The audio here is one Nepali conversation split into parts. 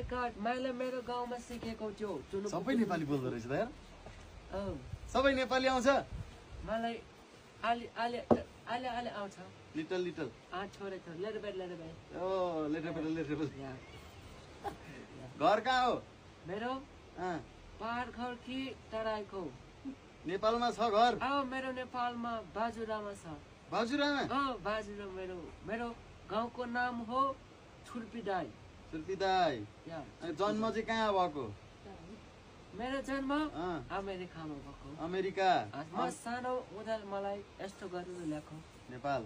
माई गॉड मैले मेरो गाउँमा सिकेको त्यो सबै नेपाली बोल्दो रहेछ त यार अँ सबै नेपाली आउँछ मलाई अलि आउँछ लिटल लिटल छोरे लिटल बिट ओ लिटल घर कहाँ हो मेरो पहाड घर कि तराईको नेपालमा छ घर मेरो नेपालमा बाजुरामा छ बाजुरामा बाजुरा मेरो गाउँको नाम हो छुर्पीदाई जन्म चाहिँ कहाँ भएको मेरो जन्म अमेरिकामा भएको अमेरिका म सानो हुँदा मलाई यस्तो गरेर ल्याएको नेपाल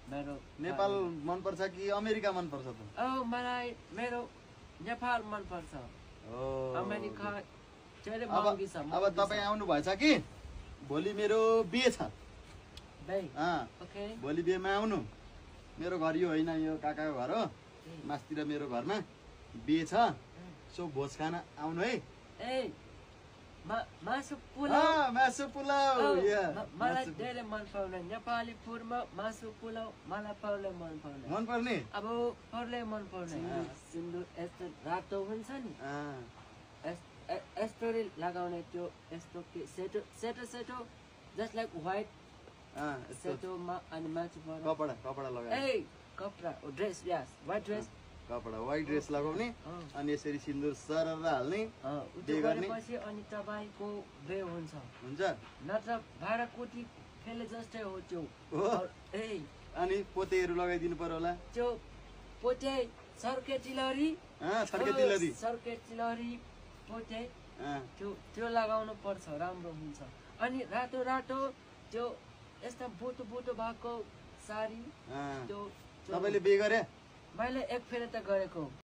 मेरो नेपाल मन पर्छ कि अमेरिका मन पर्छ त मलाई मेरो नेपाल मन पर्छ अमेरिका अब तपाईँ आउनु भएछ कि भोलि मेरो बिहे छ भोलि बिहेमा आउनु मेरो घर यो होइन यो काकाको घर हो मास्तिर मेरो घरमा बिहे छ सो भोज खान आउनु है मासु पुलाउ मलाई धेरै मन पर्ने नेपाली फुडमा मासु पुलाउ मलाई पर्ने मन पर्ने अब पर्ने मन पर्ने सिन्दुर यस्तो रातो हुन्छ नि यस्तो लगाउने त्यो यस्तो सेटो जस्ट लाइक व्हाइट सेटोमा अनि माथि कपडा लगाए कपडा ड्रेस यस व्हाइट ड्रेस कपडा व्हाइट ड्रेस लगाउने अनि यसरी सिन्दुर सरर हाल्ने गरेपछि अनि तपाईको बे हुन्छ नत्र भाडाकुटी खेले जस्तै हो त्यो अनि पोतेहरू लगाइदिनु पर्यो होला त्यो पोते सर्के चिलरी पोते त्यो लगाउनु पर्छ राम्रो हुन्छ अनि रातो त्यो यस्तो बुटो भएको साडी त्यो तपाईले बे गरे मैले एक फेर त गरेको